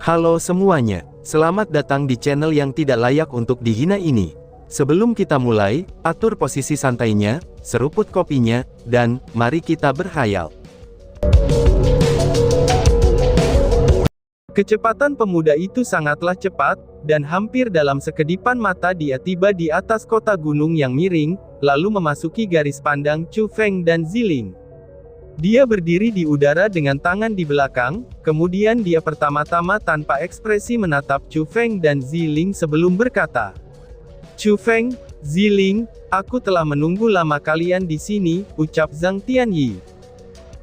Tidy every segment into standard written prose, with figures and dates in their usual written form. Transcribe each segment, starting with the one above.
Halo semuanya, selamat datang di channel yang tidak layak untuk dihina ini. Sebelum kita mulai, atur posisi santainya, seruput kopinya, dan mari kita berkhayal. Kecepatan pemuda itu sangatlah cepat, dan hampir dalam sekedipan mata dia tiba di atas kota gunung yang miring, lalu memasuki garis pandang Chu Feng dan Ziling. Dia berdiri di udara dengan tangan di belakang, kemudian dia pertama-tama tanpa ekspresi menatap Chu Feng dan Ziling sebelum berkata, "Chu Feng, Ziling, aku telah menunggu lama kalian di sini," ucap Zhang Tianyi.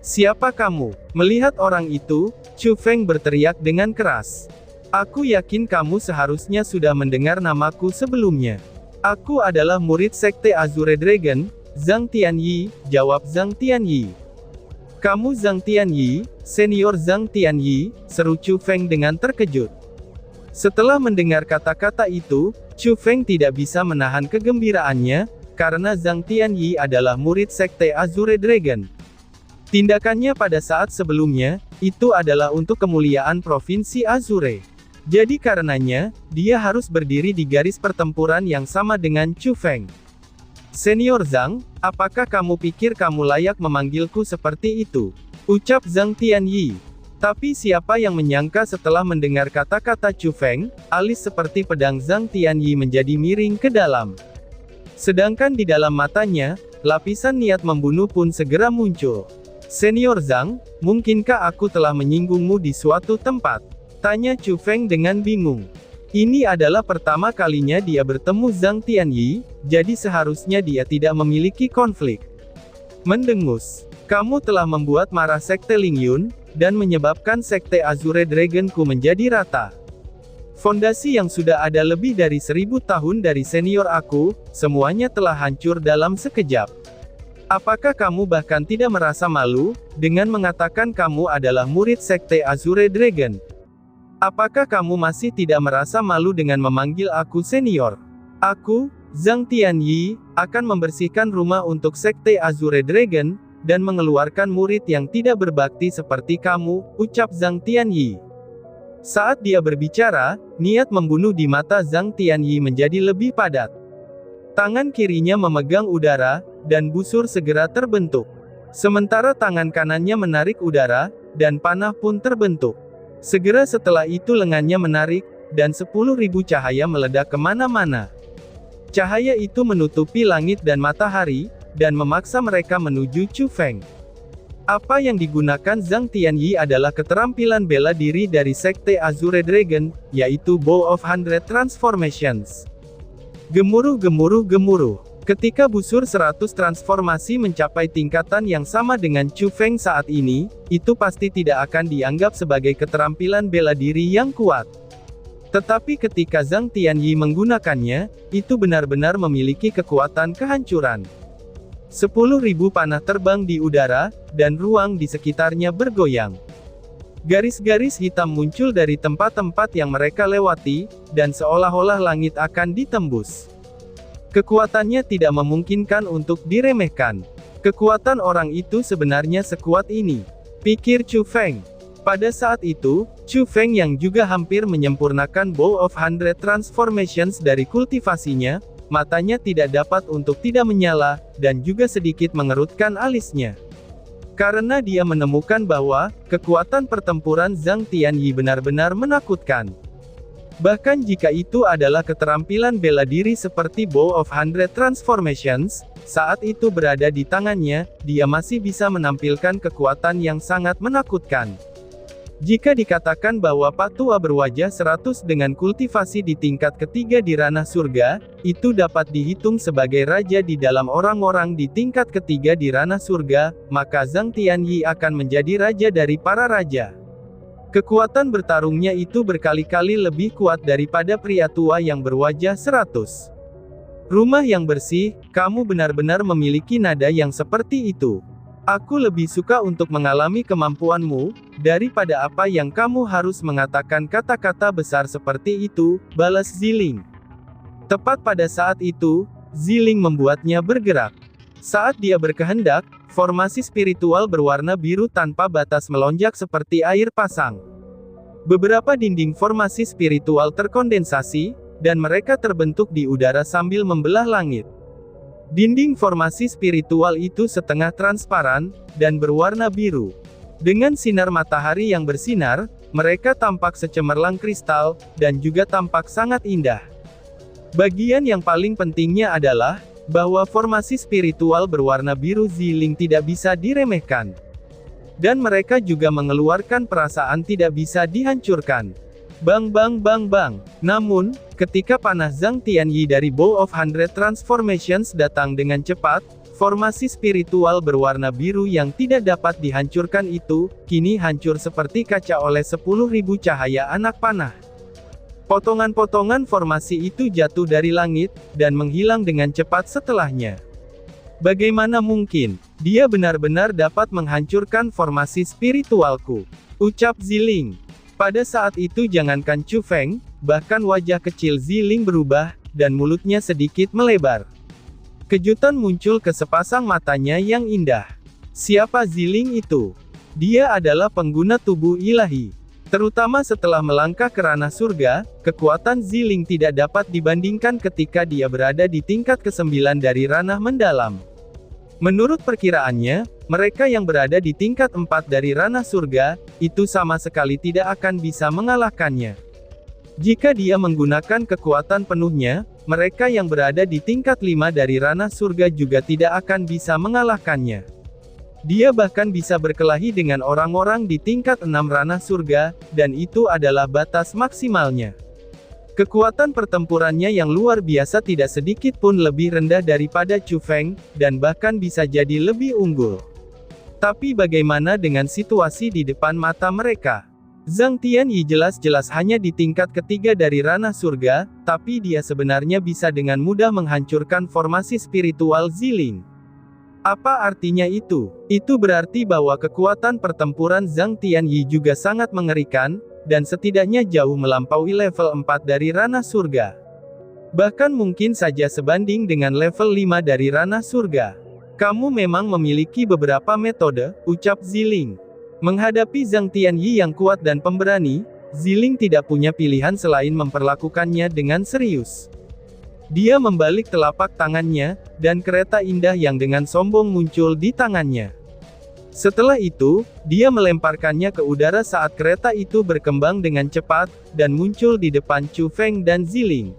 "Siapa kamu?" Melihat orang itu, Chu Feng berteriak dengan keras. "Aku yakin kamu seharusnya sudah mendengar namaku sebelumnya. Aku adalah murid Sekte Azure Dragon, Zhang Tianyi," jawab Zhang Tianyi. "Kamu Zhang Tianyi, senior Zhang Tianyi," seru Chu Feng dengan terkejut. Setelah mendengar kata-kata itu, Chu Feng tidak bisa menahan kegembiraannya, karena Zhang Tianyi adalah murid Sekte Azure Dragon. Tindakannya pada saat sebelumnya, itu adalah untuk kemuliaan Provinsi Azure. Jadi karenanya, dia harus berdiri di garis pertempuran yang sama dengan Chu Feng. "Senior Zhang, apakah kamu pikir kamu layak memanggilku seperti itu?" ucap Zhang Tianyi. Tapi siapa yang menyangka setelah mendengar kata-kata Chu Feng, alis seperti pedang Zhang Tianyi menjadi miring ke dalam. Sedangkan di dalam matanya, lapisan niat membunuh pun segera muncul. "Senior Zhang, mungkinkah aku telah menyinggungmu di suatu tempat?" tanya Chu Feng dengan bingung. Ini adalah pertama kalinya dia bertemu Zhang Tianyi, jadi seharusnya dia tidak memiliki konflik. "Mendengus. Kamu telah membuat marah Sekte Lingyun, dan menyebabkan Sekte Azure Dragonku menjadi rata. Fondasi yang sudah ada lebih dari 1000 tahun dari senior aku, semuanya telah hancur dalam sekejap. Apakah kamu bahkan tidak merasa malu, dengan mengatakan kamu adalah murid Sekte Azure Dragon? Apakah kamu masih tidak merasa malu dengan memanggil aku senior? Aku, Zhang Tianyi, akan membersihkan rumah untuk Sekte Azure Dragon, dan mengeluarkan murid yang tidak berbakti seperti kamu," ucap Zhang Tianyi. Saat dia berbicara, niat membunuh di mata Zhang Tianyi menjadi lebih padat. Tangan kirinya memegang udara, dan busur segera terbentuk. Sementara tangan kanannya menarik udara, dan panah pun terbentuk. Segera setelah itu lengannya menarik, dan 10.000 cahaya meledak kemana-mana. Cahaya itu menutupi langit dan matahari, dan memaksa mereka menuju Chu Feng. Apa yang digunakan Zhang Tianyi adalah keterampilan bela diri dari Sekte Azure Dragon, yaitu Bow of 100 Transformations. Gemuruh gemuruh gemuruh. Ketika busur 100 transformasi mencapai tingkatan yang sama dengan Chu Feng saat ini, itu pasti tidak akan dianggap sebagai keterampilan bela diri yang kuat. Tetapi ketika Zhang Tianyi menggunakannya, itu benar-benar memiliki kekuatan kehancuran. 10.000 panah terbang di udara, dan ruang di sekitarnya bergoyang. Garis-garis hitam muncul dari tempat-tempat yang mereka lewati, dan seolah-olah langit akan ditembus. Kekuatannya tidak memungkinkan untuk diremehkan. Kekuatan orang itu sebenarnya sekuat ini, pikir Chu Feng. Pada saat itu, Chu Feng yang juga hampir menyempurnakan Bow of 100 Transformations dari kultivasinya, matanya tidak dapat untuk tidak menyala, dan juga sedikit mengerutkan alisnya. Karena dia menemukan bahwa, kekuatan pertempuran Zhang Tianyi benar-benar menakutkan. Bahkan jika itu adalah keterampilan bela diri seperti Bow of 100 Transformations, saat itu berada di tangannya, dia masih bisa menampilkan kekuatan yang sangat menakutkan. Jika dikatakan bahwa Pak Tua berwajah 100 dengan kultivasi di tingkat ketiga di ranah surga, itu dapat dihitung sebagai raja di dalam orang-orang di tingkat ketiga di ranah surga, maka Zhang Tianyi akan menjadi raja dari para raja. Kekuatan bertarungnya itu berkali-kali lebih kuat daripada pria tua yang berwajah 100. "Rumah yang bersih, kamu benar-benar memiliki nada yang seperti itu. Aku lebih suka untuk mengalami kemampuanmu, daripada apa yang kamu harus mengatakan kata-kata besar seperti itu," balas Ziling. Tepat pada saat itu, Ziling membuatnya bergerak. Saat dia berkehendak, formasi spiritual berwarna biru tanpa batas melonjak seperti air pasang. Beberapa dinding formasi spiritual terkondensasi, dan mereka terbentuk di udara sambil membelah langit. Dinding formasi spiritual itu setengah transparan, dan berwarna biru. Dengan sinar matahari yang bersinar, mereka tampak secemerlang kristal, dan juga tampak sangat indah. Bagian yang paling pentingnya adalah, bahwa formasi spiritual berwarna biru Ziling tidak bisa diremehkan. Dan mereka juga mengeluarkan perasaan tidak bisa dihancurkan. Bang bang bang bang. Namun, ketika panah Zhang Tianyi dari Bow of Hundred Transformations datang dengan cepat, formasi spiritual berwarna biru yang tidak dapat dihancurkan itu, kini hancur seperti kaca oleh 10.000 cahaya anak panah. Potongan-potongan formasi itu jatuh dari langit, dan menghilang dengan cepat setelahnya. Bagaimana mungkin, dia benar-benar dapat menghancurkan formasi spiritualku? Ucap Ziling. Pada saat itu jangankan Chu Feng, bahkan wajah kecil Ziling berubah, dan mulutnya sedikit melebar. Kejutan muncul ke sepasang matanya yang indah. Siapa Ziling itu? Dia adalah pengguna tubuh ilahi. Terutama setelah melangkah ke ranah surga, kekuatan Ziling tidak dapat dibandingkan ketika dia berada di tingkat ke-9 dari ranah mendalam. Menurut perkiraannya, mereka yang berada di tingkat 4 dari ranah surga, itu sama sekali tidak akan bisa mengalahkannya. Jika dia menggunakan kekuatan penuhnya, mereka yang berada di tingkat 5 dari ranah surga juga tidak akan bisa mengalahkannya. Dia bahkan bisa berkelahi dengan orang-orang di tingkat 6 ranah surga, dan itu adalah batas maksimalnya. Kekuatan pertempurannya yang luar biasa tidak sedikit pun lebih rendah daripada Chu Feng, dan bahkan bisa jadi lebih unggul. Tapi bagaimana dengan situasi di depan mata mereka? Zhang Tianyi jelas-jelas hanya di tingkat ketiga dari ranah surga, tapi dia sebenarnya bisa dengan mudah menghancurkan formasi spiritual Ziling. Apa artinya itu? Itu berarti bahwa kekuatan pertempuran Zhang Tianyi juga sangat mengerikan, dan setidaknya jauh melampaui level 4 dari ranah surga. Bahkan mungkin saja sebanding dengan level 5 dari ranah surga. Kamu memang memiliki beberapa metode, ucap Ziling. Menghadapi Zhang Tianyi yang kuat dan pemberani, Ziling tidak punya pilihan selain memperlakukannya dengan serius. Dia membalik telapak tangannya, dan kereta indah yang dengan sombong muncul di tangannya. Setelah itu, dia melemparkannya ke udara saat kereta itu berkembang dengan cepat, dan muncul di depan Chu Feng dan Ziling.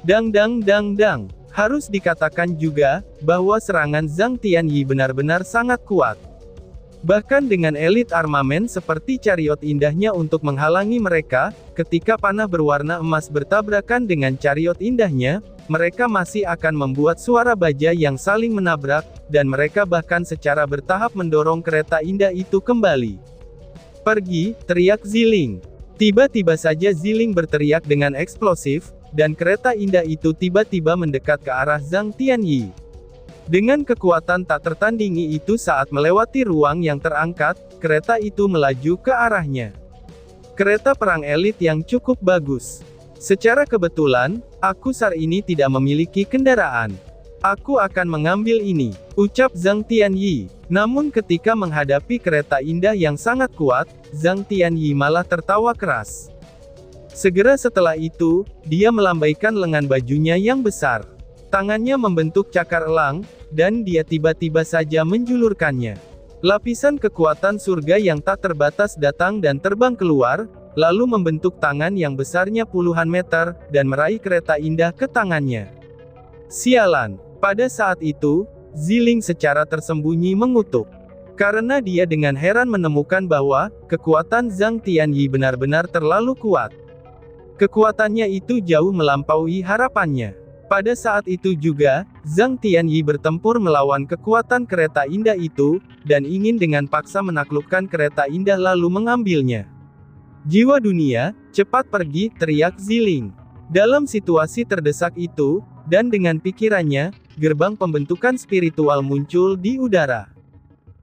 Dang dang dang dang. Harus dikatakan juga, bahwa serangan Zhang Tianyi benar-benar sangat kuat. Bahkan dengan elit armamen seperti chariot indahnya untuk menghalangi mereka, ketika panah berwarna emas bertabrakan dengan chariot indahnya, mereka masih akan membuat suara baja yang saling menabrak, dan mereka bahkan secara bertahap mendorong kereta indah itu kembali. Pergi, teriak Ziling. Tiba-tiba saja Ziling berteriak dengan eksplosif, dan kereta indah itu tiba-tiba mendekat ke arah Zhang Tianyi. Dengan kekuatan tak tertandingi itu saat melewati ruang yang terangkat, kereta itu melaju ke arahnya. Kereta perang elit yang cukup bagus. Secara kebetulan, aku saat ini tidak memiliki kendaraan. Aku akan mengambil ini, ucap Zhang Tianyi. Namun ketika menghadapi kereta indah yang sangat kuat, Zhang Tianyi malah tertawa keras. Segera setelah itu, dia melambaikan lengan bajunya yang besar. Tangannya membentuk cakar elang, dan dia tiba-tiba saja menjulurkannya. Lapisan kekuatan surga yang tak terbatas datang dan terbang keluar, lalu membentuk tangan yang besarnya puluhan meter, dan meraih kereta indah ke tangannya. Sialan! Pada saat itu, Ziling secara tersembunyi mengutuk. Karena dia dengan heran menemukan bahwa, kekuatan Zhang Tianyi benar-benar terlalu kuat. Kekuatannya itu jauh melampaui harapannya. Pada saat itu juga, Zhang Tianyi bertempur melawan kekuatan kereta indah itu, dan ingin dengan paksa menaklukkan kereta indah lalu mengambilnya. Jiwa dunia, cepat pergi, teriak Ziling. Dalam situasi terdesak itu, dan dengan pikirannya, gerbang pembentukan spiritual muncul di udara.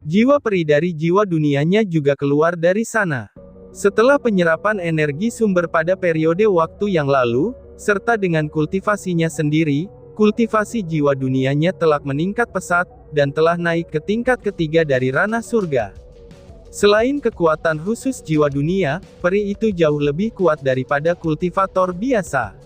Jiwa peri dari jiwa dunianya juga keluar dari sana. Setelah penyerapan energi sumber pada periode waktu yang lalu, serta dengan kultivasinya sendiri, kultivasi jiwa dunianya telah meningkat pesat, dan telah naik ke tingkat ketiga dari ranah surga. Selain kekuatan khusus jiwa dunia, peri itu jauh lebih kuat daripada kultivator biasa.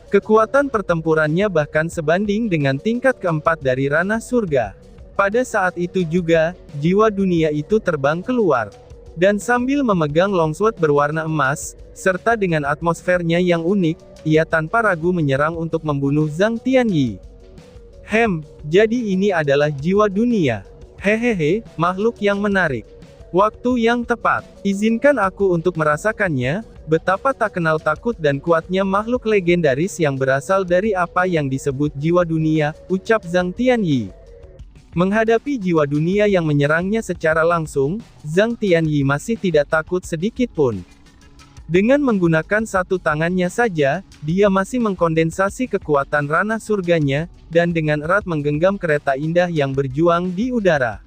Kekuatan pertempurannya bahkan sebanding dengan tingkat keempat dari ranah surga. Pada saat itu juga, jiwa dunia itu terbang keluar. Dan sambil memegang longsword berwarna emas, serta dengan atmosfernya yang unik, ia tanpa ragu menyerang untuk membunuh Zhang Tianyi. Jadi ini adalah jiwa dunia. Hehehe, makhluk yang menarik. Waktu yang tepat. Izinkan aku untuk merasakannya, betapa tak kenal takut dan kuatnya makhluk legendaris yang berasal dari apa yang disebut jiwa dunia, ucap Zhang Tianyi. Menghadapi jiwa dunia yang menyerangnya secara langsung, Zhang Tianyi masih tidak takut sedikit pun. Dengan menggunakan satu tangannya saja, dia masih mengkondensasi kekuatan ranah surganya, dan dengan erat menggenggam kereta indah yang berjuang di udara.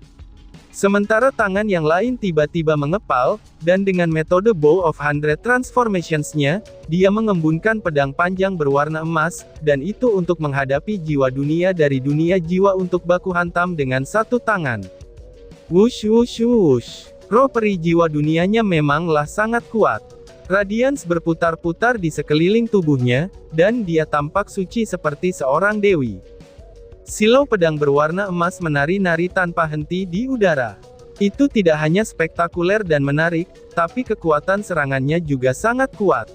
Sementara tangan yang lain tiba-tiba mengepal, dan dengan metode Bow of Hundred Transformations-nya, dia mengembunkan pedang panjang berwarna emas, dan itu untuk menghadapi jiwa dunia dari dunia jiwa untuk baku hantam dengan satu tangan. Wush wush wush. Roh peri jiwa dunianya memanglah sangat kuat. Radiance berputar-putar di sekeliling tubuhnya, dan dia tampak suci seperti seorang dewi. Silau pedang berwarna emas menari-nari tanpa henti di udara. Itu tidak hanya spektakuler dan menarik, tapi kekuatan serangannya juga sangat kuat.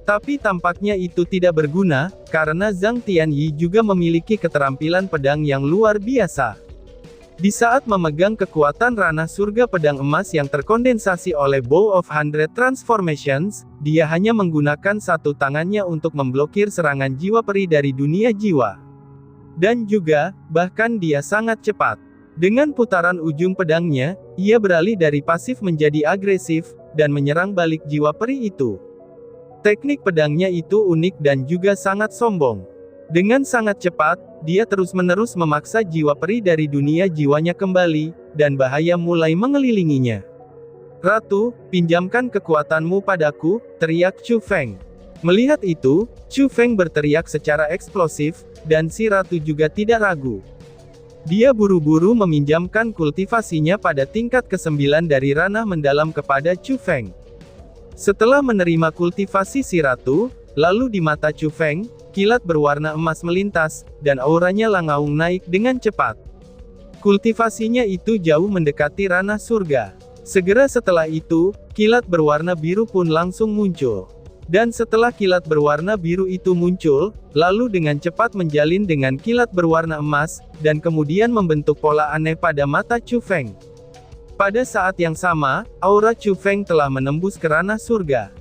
Tapi tampaknya itu tidak berguna, karena Zhang Tianyi juga memiliki keterampilan pedang yang luar biasa. Di saat memegang kekuatan ranah surga pedang emas yang terkondensasi oleh Bow of Hundred Transformations, dia hanya menggunakan satu tangannya untuk memblokir serangan jiwa peri dari dunia jiwa. Dan juga, bahkan dia sangat cepat. Dengan putaran ujung pedangnya, ia beralih dari pasif menjadi agresif, dan menyerang balik jiwa peri itu. Teknik pedangnya itu unik dan juga sangat sombong. Dengan sangat cepat, dia terus-menerus memaksa jiwa peri dari dunia jiwanya kembali, dan bahaya mulai mengelilinginya. "Ratu, pinjamkan kekuatanmu padaku," teriak Chu Feng. Melihat itu, Chu Feng berteriak secara eksplosif, dan si ratu juga tidak ragu. Dia buru-buru meminjamkan kultivasinya pada tingkat ke-9 dari ranah mendalam kepada Chu Feng. Setelah menerima kultivasi si ratu, lalu di mata Chu Feng, kilat berwarna emas melintas, dan auranya langaung naik dengan cepat. Kultivasinya itu jauh mendekati ranah surga. Segera setelah itu, kilat berwarna biru pun langsung muncul. Dan setelah kilat berwarna biru itu muncul, lalu dengan cepat menjalin dengan kilat berwarna emas, dan kemudian membentuk pola aneh pada mata Chu Feng. Pada saat yang sama, aura Chu Feng telah menembus ke ranah surga.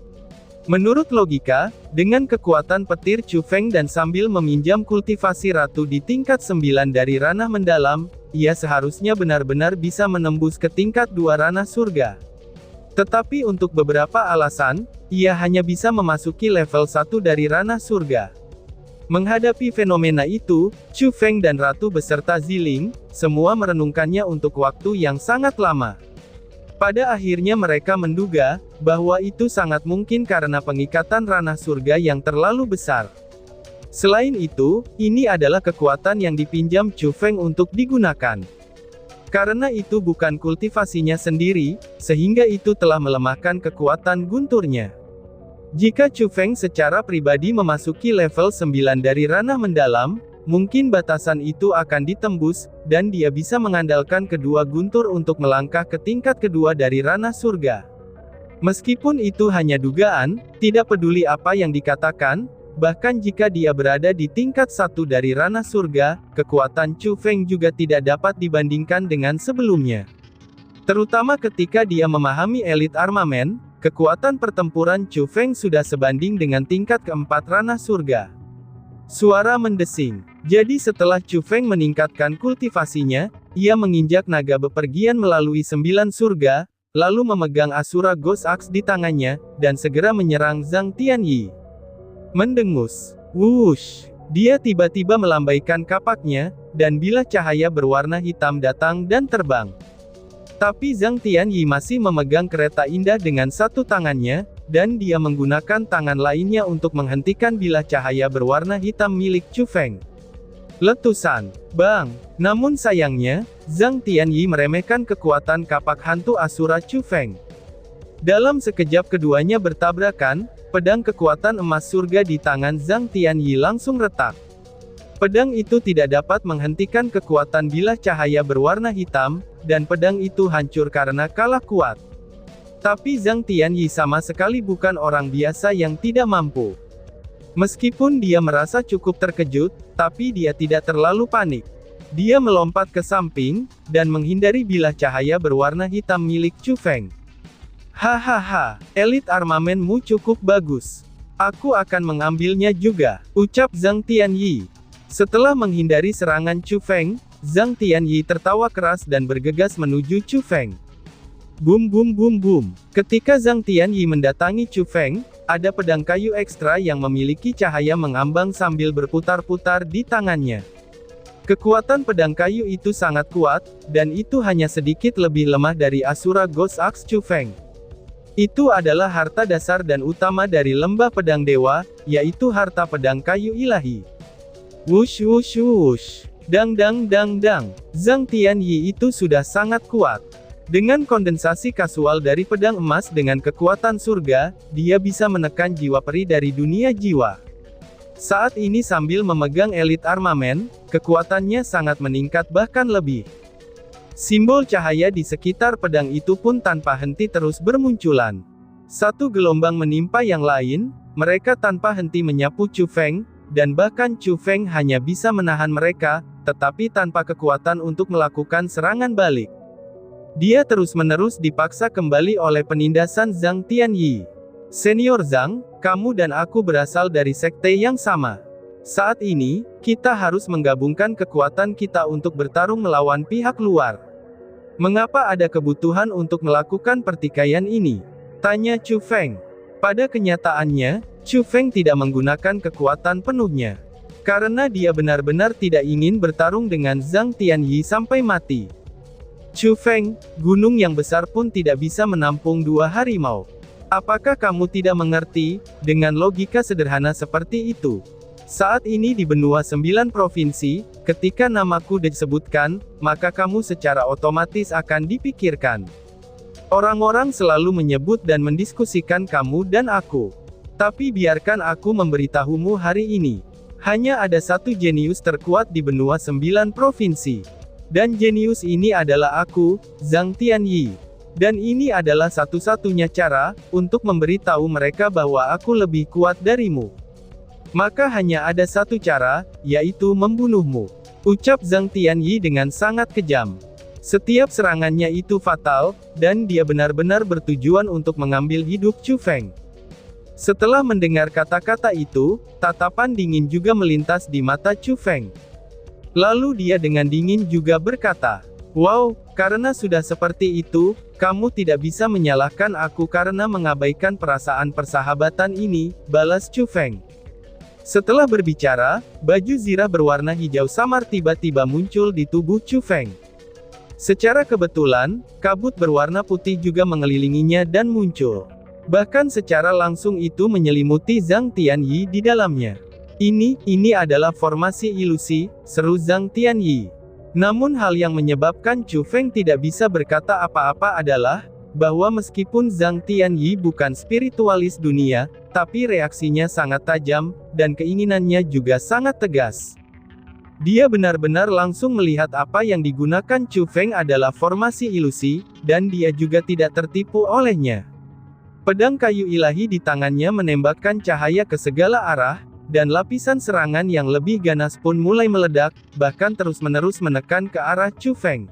Menurut logika, dengan kekuatan petir Chu Feng dan sambil meminjam kultivasi ratu di tingkat 9 dari ranah mendalam, ia seharusnya benar-benar bisa menembus ke tingkat 2 ranah surga. Tetapi untuk beberapa alasan, ia hanya bisa memasuki level 1 dari ranah surga. Menghadapi fenomena itu, Chu Feng dan Ratu beserta Ziling, semua merenungkannya untuk waktu yang sangat lama. Pada akhirnya mereka menduga, bahwa itu sangat mungkin karena pengikatan ranah surga yang terlalu besar. Selain itu, ini adalah kekuatan yang dipinjam Chu Feng untuk digunakan. Karena itu bukan kultivasinya sendiri, sehingga itu telah melemahkan kekuatan gunturnya. Jika Chu Feng secara pribadi memasuki level 9 dari ranah mendalam, mungkin batasan itu akan ditembus, dan dia bisa mengandalkan kedua guntur untuk melangkah ke tingkat kedua dari ranah surga. Meskipun itu hanya dugaan, tidak peduli apa yang dikatakan, bahkan jika dia berada di tingkat 1 dari ranah surga, kekuatan Chu Feng juga tidak dapat dibandingkan dengan sebelumnya. Terutama ketika dia memahami elit armamen, kekuatan pertempuran Chu Feng sudah sebanding dengan tingkat keempat ranah surga. Suara mendesing. Jadi setelah Chu Feng meningkatkan kultivasinya, ia menginjak naga bepergian melalui 9 surga, lalu memegang Asura Ghost Axe di tangannya, dan segera menyerang Zhang Tianyi. Mendengus. Wush. Dia tiba-tiba melambaikan kapaknya, dan bilah cahaya berwarna hitam datang dan terbang. Tapi Zhang Tianyi masih memegang kereta indah dengan satu tangannya, dan dia menggunakan tangan lainnya untuk menghentikan bilah cahaya berwarna hitam milik Chu Feng. Letusan. Bang! Namun sayangnya, Zhang Tianyi meremehkan kekuatan kapak hantu Asura Chu Feng. Dalam sekejap keduanya bertabrakan, pedang kekuatan emas surga di tangan Zhang Tianyi langsung retak. Pedang itu tidak dapat menghentikan kekuatan bilah cahaya berwarna hitam, dan pedang itu hancur karena kalah kuat. Tapi Zhang Tianyi sama sekali bukan orang biasa yang tidak mampu. Meskipun dia merasa cukup terkejut, tapi dia tidak terlalu panik. Dia melompat ke samping, dan menghindari bilah cahaya berwarna hitam milik Chu Feng. Hahaha, elit armamenmu cukup bagus. Aku akan mengambilnya juga, ucap Zhang Tianyi. Setelah menghindari serangan Chu Feng, Zhang Tianyi tertawa keras dan bergegas menuju Chu Feng. Bum bum bum bum. Ketika Zhang Tianyi mendatangi Chu Feng, ada pedang kayu ekstra yang memiliki cahaya mengambang sambil berputar-putar di tangannya. Kekuatan pedang kayu itu sangat kuat, dan itu hanya sedikit lebih lemah dari Asura Ghost Axe Chu Feng. Itu adalah harta dasar dan utama dari lembah pedang dewa, yaitu harta pedang kayu ilahi. Wush wush wush. Dang dang dang dang. Zhang Tianyi itu sudah sangat kuat. Dengan kondensasi kasual dari pedang emas dengan kekuatan surga, dia bisa menekan jiwa peri dari dunia jiwa. Saat ini sambil memegang elit armamen, kekuatannya sangat meningkat bahkan lebih. Simbol cahaya di sekitar pedang itu pun tanpa henti terus bermunculan. Satu gelombang menimpa yang lain, mereka tanpa henti menyapu Chu Feng, dan bahkan Chu Feng hanya bisa menahan mereka, tetapi tanpa kekuatan untuk melakukan serangan balik. Dia terus-menerus dipaksa kembali oleh penindasan Zhang Tianyi. Senior Zhang, kamu dan aku berasal dari sekte yang sama. Saat ini, kita harus menggabungkan kekuatan kita untuk bertarung melawan pihak luar. Mengapa ada kebutuhan untuk melakukan pertikaian ini? Tanya Chu Feng. Pada kenyataannya, Chu Feng tidak menggunakan kekuatan penuhnya. Karena dia benar-benar tidak ingin bertarung dengan Zhang Tianyi sampai mati. Chu Feng, gunung yang besar pun tidak bisa menampung dua harimau. Apakah kamu tidak mengerti, dengan logika sederhana seperti itu? Saat ini di benua 9 provinsi, ketika namaku disebutkan, maka kamu secara otomatis akan dipikirkan. Orang-orang selalu menyebut dan mendiskusikan kamu dan aku. Tapi biarkan aku memberitahumu hari ini. Hanya ada satu jenius terkuat di benua 9 provinsi. Dan jenius ini adalah aku, Zhang Tianyi. Dan ini adalah satu-satunya cara, untuk memberitahu mereka bahwa aku lebih kuat darimu. Maka hanya ada satu cara, yaitu membunuhmu. Ucap Zhang Tianyi dengan sangat kejam. Setiap serangannya itu fatal, dan dia benar-benar bertujuan untuk mengambil hidup Chu Feng. Setelah mendengar kata-kata itu, tatapan dingin juga melintas di mata Chu Feng. Lalu dia dengan dingin juga berkata, "Wow, karena sudah seperti itu, kamu tidak bisa menyalahkan aku karena mengabaikan perasaan persahabatan ini," balas Chu Feng. Setelah berbicara, baju zirah berwarna hijau samar tiba-tiba muncul di tubuh Chu Feng. Secara kebetulan, kabut berwarna putih juga mengelilinginya dan muncul. Bahkan secara langsung itu menyelimuti Zhang Tianyi di dalamnya. Ini adalah formasi ilusi, seru Zhang Tianyi. Namun hal yang menyebabkan Chu Feng tidak bisa berkata apa-apa adalah, bahwa meskipun Zhang Tianyi bukan spiritualis dunia, tapi reaksinya sangat tajam, dan keinginannya juga sangat tegas. Dia benar-benar langsung melihat apa yang digunakan Chu Feng adalah formasi ilusi, dan dia juga tidak tertipu olehnya. Pedang kayu ilahi di tangannya menembakkan cahaya ke segala arah, dan lapisan serangan yang lebih ganas pun mulai meledak, bahkan terus-menerus menekan ke arah Chu Feng.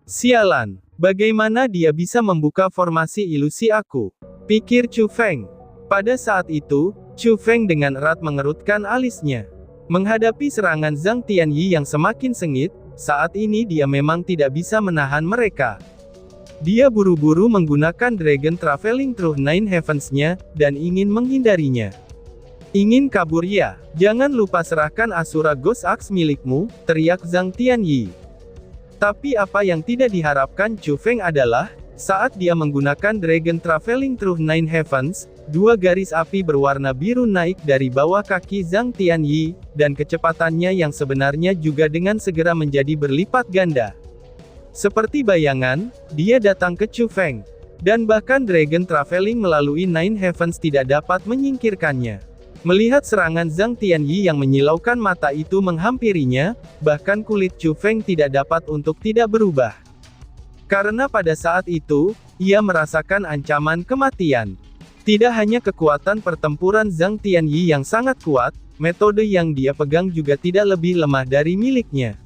Sialan, bagaimana dia bisa membuka formasi ilusi aku? Pikir Chu Feng. Pada saat itu, Chu Feng dengan erat mengerutkan alisnya. Menghadapi serangan Zhang Tianyi yang semakin sengit, saat ini dia memang tidak bisa menahan mereka. Dia buru-buru menggunakan Dragon Traveling Through Nine Heavens-nya, dan ingin menghindarinya. Ingin kabur ya? Jangan lupa serahkan Asura Ghost Axe milikmu, teriak Zhang Tianyi. Tapi apa yang tidak diharapkan Chu Feng adalah, saat dia menggunakan Dragon Traveling Through Nine Heavens, Dua garis api berwarna biru naik dari bawah kaki Zhang Tianyi, dan kecepatannya yang sebenarnya juga dengan segera menjadi berlipat ganda. Seperti bayangan, dia datang ke Chu Feng. Dan bahkan Dragon Traveling melalui Nine Heavens tidak dapat menyingkirkannya. Melihat serangan Zhang Tianyi yang menyilaukan mata itu menghampirinya, bahkan kulit Chu Feng tidak dapat untuk tidak berubah. Karena pada saat itu, ia merasakan ancaman kematian. Tidak hanya kekuatan pertempuran Zhang Tianyi yang sangat kuat, metode yang dia pegang juga tidak lebih lemah dari miliknya.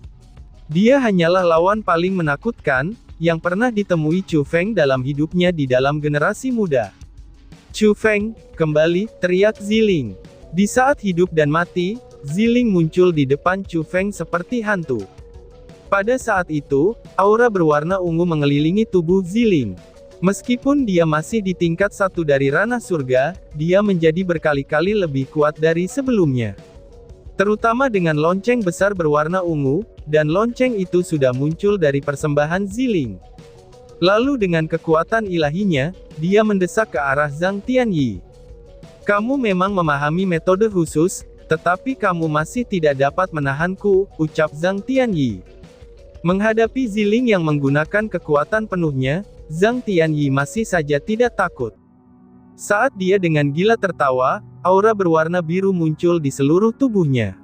Dia hanyalah lawan paling menakutkan, yang pernah ditemui Chu Feng dalam hidupnya di dalam generasi muda. Chu Feng, kembali, teriak Ziling. Di saat hidup dan mati, Ziling muncul di depan Chu Feng seperti hantu. Pada saat itu, aura berwarna ungu mengelilingi tubuh Ziling. Meskipun dia masih di tingkat 1 dari ranah surga, dia menjadi berkali-kali lebih kuat dari sebelumnya. Terutama dengan lonceng besar berwarna ungu, dan lonceng itu sudah muncul dari persembahan Ziling. Lalu dengan kekuatan ilahinya, dia mendesak ke arah Zhang Tianyi. Kamu memang memahami metode khusus, tetapi kamu masih tidak dapat menahanku, ucap Zhang Tianyi. Menghadapi Ziling yang menggunakan kekuatan penuhnya, Zhang Tianyi masih saja tidak takut. Saat dia dengan gila tertawa, aura berwarna biru muncul di seluruh tubuhnya.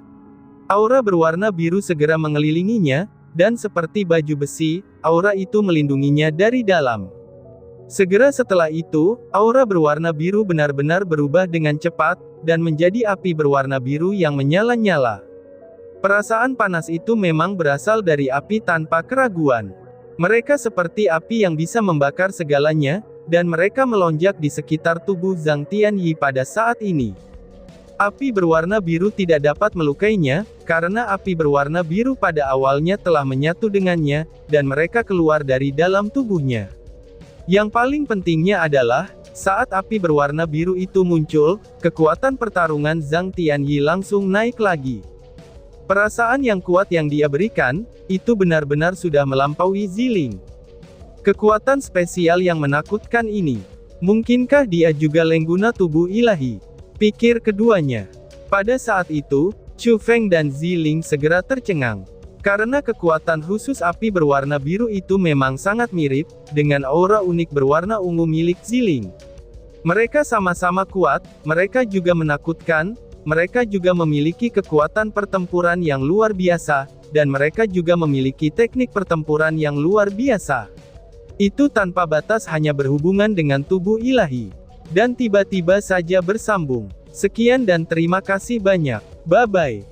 Aura berwarna biru segera mengelilinginya, dan seperti baju besi, aura itu melindunginya dari dalam. Segera setelah itu, aura berwarna biru benar-benar berubah dengan cepat, dan menjadi api berwarna biru yang menyala-nyala. Perasaan panas itu memang berasal dari api tanpa keraguan. Mereka seperti api yang bisa membakar segalanya, dan mereka melonjak di sekitar tubuh Zhang Tianyi pada saat ini. Api berwarna biru tidak dapat melukainya, karena api berwarna biru pada awalnya telah menyatu dengannya, dan mereka keluar dari dalam tubuhnya. Yang paling pentingnya adalah, saat api berwarna biru itu muncul, kekuatan pertarungan Zhang Tianyi langsung naik lagi. Perasaan yang kuat yang dia berikan, itu benar-benar sudah melampaui Ziling. Kekuatan spesial yang menakutkan ini. Mungkinkah dia juga lengguna tubuh ilahi? Pikir keduanya. Pada saat itu, Chu Feng dan Ziling segera tercengang. Karena kekuatan khusus api berwarna biru itu memang sangat mirip, dengan aura unik berwarna ungu milik Ziling. Mereka sama-sama kuat, mereka juga menakutkan, mereka juga memiliki kekuatan pertempuran yang luar biasa, dan mereka juga memiliki teknik pertempuran yang luar biasa. Itu tanpa batas hanya berhubungan dengan tubuh ilahi. Dan tiba-tiba saja bersambung. Sekian dan terima kasih banyak. Bye-bye.